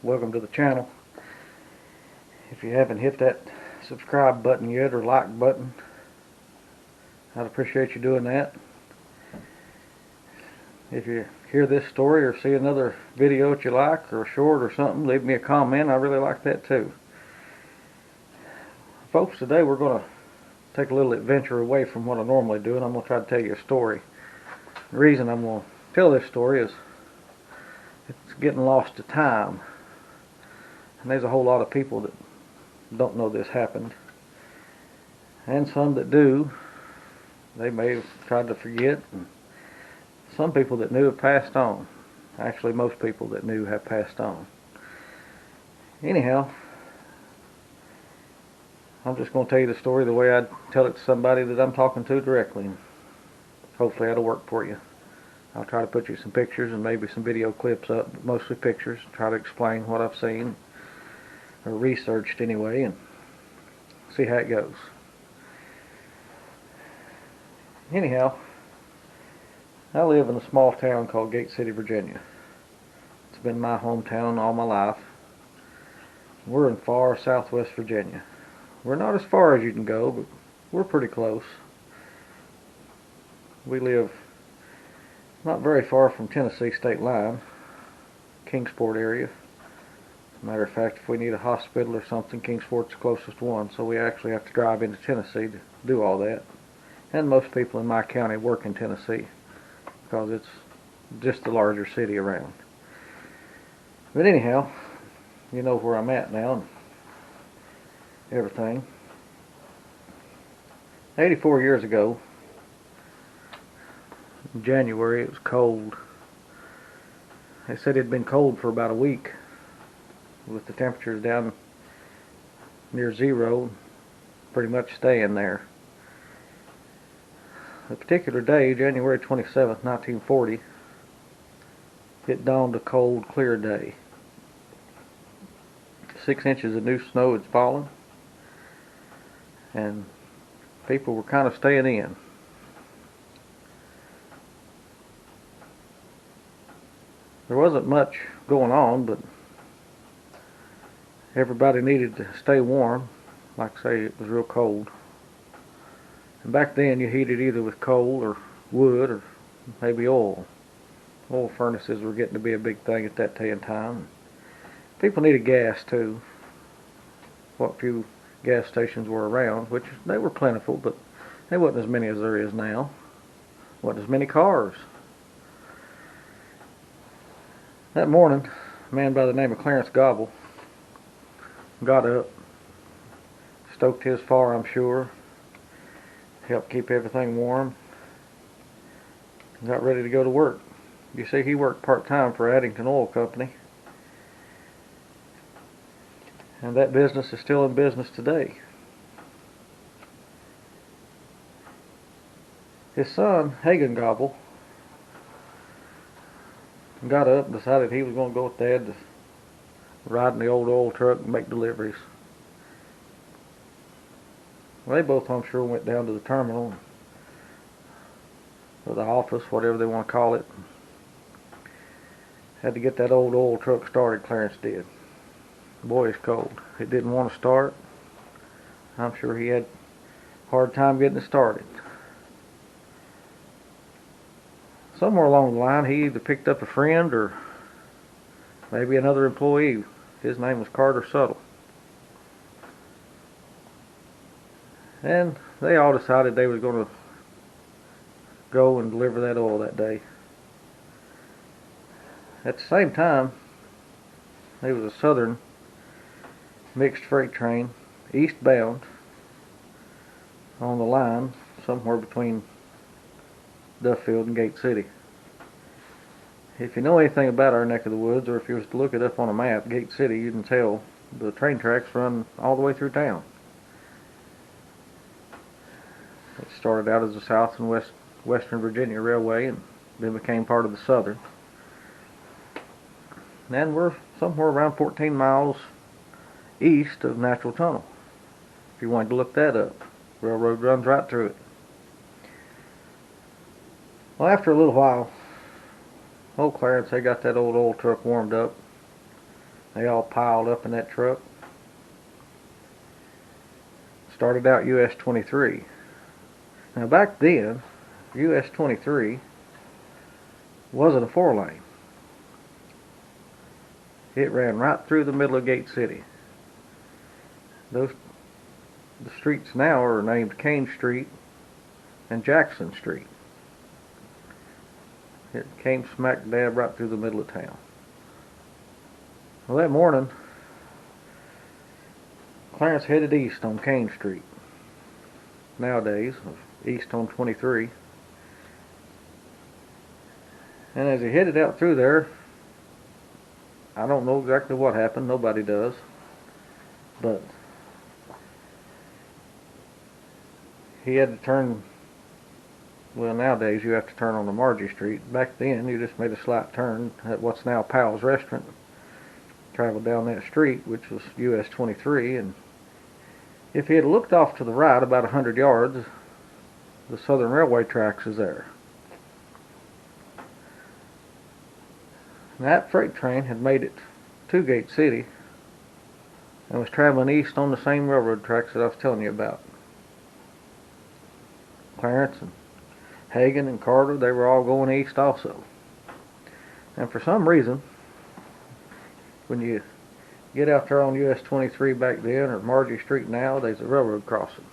welcome to the channel. If you haven't hit that subscribe button yet or like button, I'd appreciate you doing that. If you hear this story or see another video that you like or a short or something, leave me a comment. I really like that too. Folks, today we're going to take a little adventure away from what I normally do, and I'm going to try to tell you a story. The reason I'm going to tell this story is it's getting lost to time. And there's a whole lot of people that don't know this happened. And some that do, they may have tried to forget. And some people that knew have passed on. Actually, most people that knew have passed on. Anyhow, I'm just going to tell you the story the way I'd tell it to somebody that I'm talking to directly. And hopefully that'll work for you. I'll try to put you some pictures and maybe some video clips up, but mostly pictures. Try to explain what I've seen, or researched anyway, and see how it goes. Anyhow, I live in a small town called Gate City, Virginia. It's been my hometown all my life. We're in far southwest Virginia. We're not as far as you can go, but we're pretty close. We live not very far from Tennessee state line, Kingsport area. Matter of fact, if we need a hospital or something, Kingsport's the closest one, so we actually have to drive into Tennessee to do all that. And most people in my county work in Tennessee because it's just the larger city around. But anyhow, you know where I'm at now and everything. 84 years ago, in January, it was cold. They said it had been cold for about a week, with the temperatures down near zero, pretty much staying there. A particular day, January 27th, 1940, it dawned a cold, clear day. 6 inches of new snow had fallen, and people were kind of staying in. There wasn't much going on, but everybody needed to stay warm. Like I say, it was real cold. And back then you heated either with coal or wood or maybe oil. Oil furnaces were getting to be a big thing at that day and time. People needed gas too. What few gas stations were around, which they were plentiful, but they wasn't as many as there is now. Wasn't as many cars. That morning, a man by the name of Clarence Gobble got up, stoked his fire, I'm sure, helped keep everything warm, got ready to go to work. You see, he worked part-time for Addington Oil Company, and that business is still in business today. His son, Hagen Gobble, got up and decided he was going to go with Dad to ride in the old oil truck and make deliveries. Well, they both, I'm sure, went down to the terminal, or the office, whatever they want to call it. Had to get that old oil truck started, Clarence did. Boy, it's cold. It didn't want to start. I'm sure he had a hard time getting it started. Somewhere along the line, he either picked up a friend or maybe another employee. His name was Carter Suttle. And they all decided they was going to go and deliver that oil that day. At the same time, there was a southern mixed freight train, eastbound, on the line, somewhere between Duffield and Gate City. If you know anything about our neck of the woods, or if you was to look it up on a map, Gate City, you can tell the train tracks run all the way through town. It started out as the South and Western Virginia Railway and then became part of the Southern. And we're somewhere around 14 miles east of Natural Tunnel. If you wanted to look that up, railroad runs right through it. Well, after a little while, old Clarence, they got that old oil truck warmed up. They all piled up in that truck. Started out US 23. Now back then, US 23 wasn't a 4-lane. It ran right through the middle of Gate City. The streets now are named Kane Street and Jackson Street. It came smack dab right through the middle of town. Well, that morning, Clarence headed east on Kane Street. Nowadays, east on 23. And as he headed out through there, I don't know exactly what happened. Nobody does. But he had to turn. Well, nowadays you have to turn on the Margie Street. Back then, you just made a slight turn at what's now Powell's Restaurant. Traveled down that street, which was US 23, and if he had looked off to the right about 100 yards, the Southern Railway tracks is there. That freight train had made it to Gate City and was traveling east on the same railroad tracks that I was telling you about. Clarence and Hagen and Carter, they were all going east also. And for some reason, when you get out there on US 23 back then, or Margie Street now, there's a railroad crossing.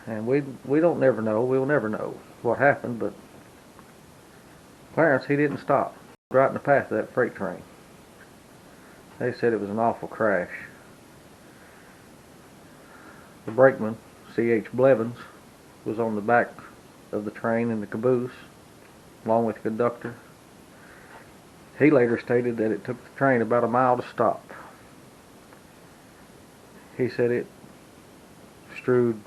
And we don't never know, we'll never know what happened, but Clarence, he didn't stop right in the path of that freight train. They said it was an awful crash. The brakeman, C.H. Blevins, was on the back of the train in the caboose, along with the conductor. He later stated that it took the train about a mile to stop. He said it strewed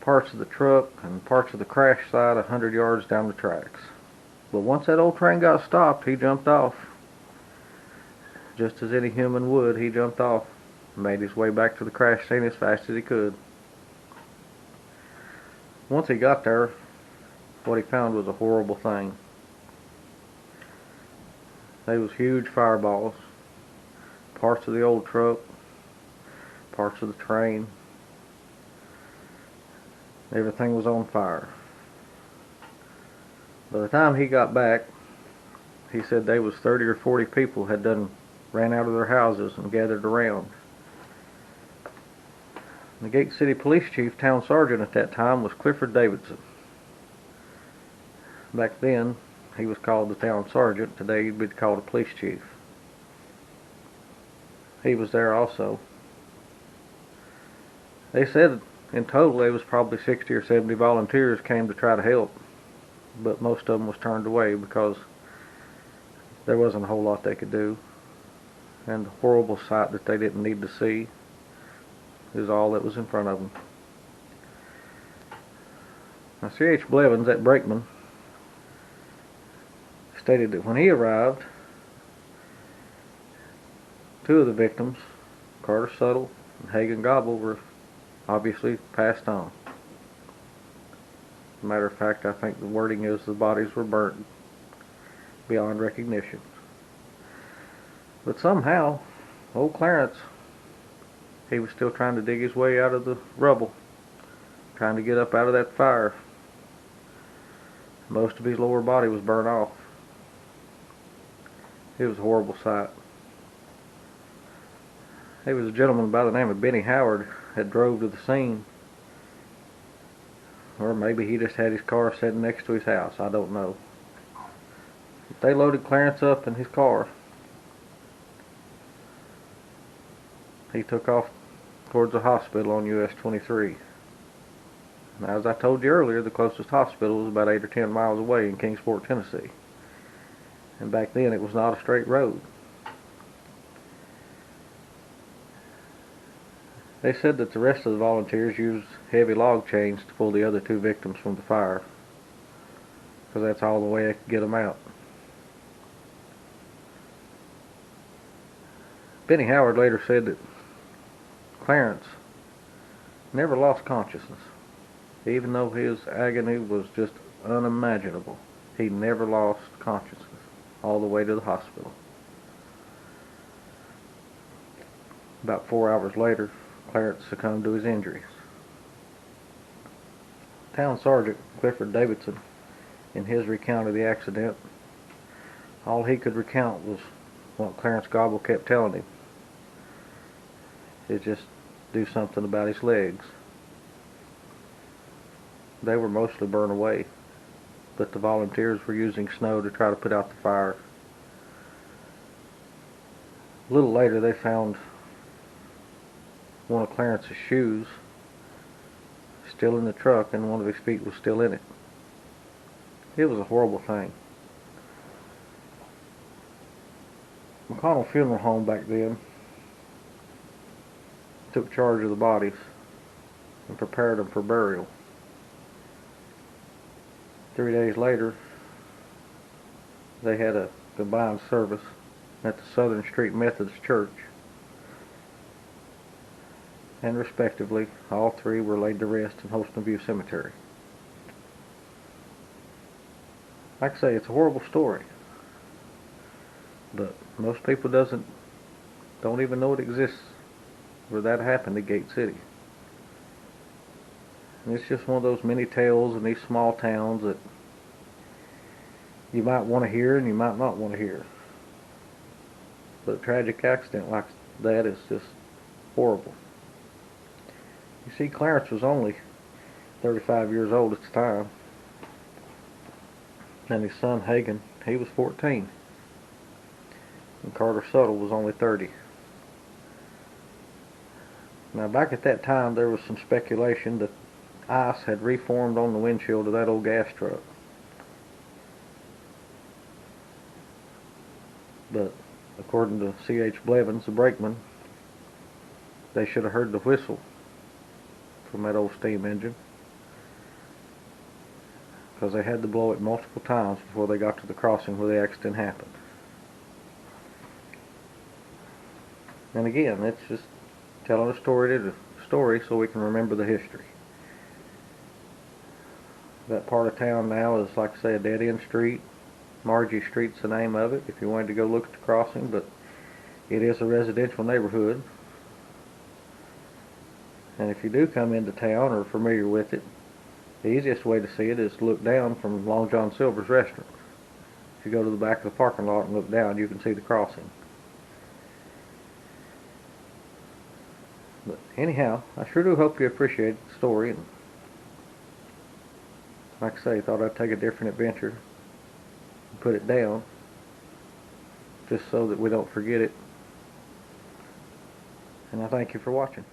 parts of the truck and parts of the crash site 100 yards down the tracks. But once that old train got stopped, he jumped off. Just as any human would, he jumped off and made his way back to the crash scene as fast as he could. Once he got there, what he found was a horrible thing. There was huge fireballs, parts of the old truck, parts of the train. Everything was on fire. By the time he got back, he said there was 30 or 40 people had ran out of their houses and gathered around. The Gate City Police Chief, Town Sergeant at that time, was Clifford Davidson. Back then, he was called the Town Sergeant. Today, he'd be called a Police Chief. He was there also. They said in total there was probably 60 or 70 volunteers came to try to help, but most of them was turned away because there wasn't a whole lot they could do, and the horrible sight that they didn't need to see is all that was in front of them. Now, C.H. Blevins, that brakeman, stated that when he arrived, two of the victims, Carter Suttle and Hagen Gobble, were obviously passed on. As a matter of fact, I think the wording is the bodies were burnt beyond recognition. But somehow, old Clarence, he was still trying to dig his way out of the rubble, trying to get up out of that fire. Most of his lower body was burnt off. It was a horrible sight. There was a gentleman by the name of Benny Howard that drove to the scene. Or maybe he just had his car sitting next to his house. I don't know. But they loaded Clarence up in his car. He took off towards the hospital on US 23. Now, as I told you earlier, the closest hospital was about 8 or 10 miles away in Kingsport, Tennessee. And back then it was not a straight road. They said that the rest of the volunteers used heavy log chains to pull the other two victims from the fire, because that's all the way they could get them out. Benny Howard later said that Clarence never lost consciousness. Even though his agony was just unimaginable, he never lost consciousness all the way to the hospital. About 4 hours later, Clarence succumbed to his injuries. Town Sergeant Clifford Davidson, in his recount of the accident, all he could recount was what Clarence Gobble kept telling him. Is just do something about his legs. They were mostly burned away, but the volunteers were using snow to try to put out the fire. A little later they found one of Clarence's shoes still in the truck, and one of his feet was still in it. It was a horrible thing. McConnell Funeral Home back then took charge of the bodies and prepared them for burial. 3 days later, they had a combined service at the Southern Street Methodist Church, and respectively, all three were laid to rest in Holston View Cemetery. Like I say, it's a horrible story, but most people don't even know it exists where that happened at Gate City. And it's just one of those many tales in these small towns that you might want to hear and you might not want to hear. But a tragic accident like that is just horrible. You see, Clarence was only 35 years old at the time, and his son Hagen, he was 14, and Carter Suttle was only 30. Now, back at that time, there was some speculation that ice had reformed on the windshield of that old gas truck. But according to C.H. Blevins, the brakeman, they should have heard the whistle from that old steam engine, because they had to blow it multiple times before they got to the crossing where the accident happened. And again, it's just telling a story so we can remember the history. That part of town now is, like I say, a dead-end street. Margie Street's the name of it if you wanted to go look at the crossing, but it is a residential neighborhood. And if you do come into town or are familiar with it, the easiest way to see it is to look down from Long John Silver's restaurant. If you go to the back of the parking lot and look down, you can see the crossing. But anyhow, I sure do hope you appreciate the story, and like I say, I thought I'd take a different adventure and put it down just so that we don't forget it. And I thank you for watching.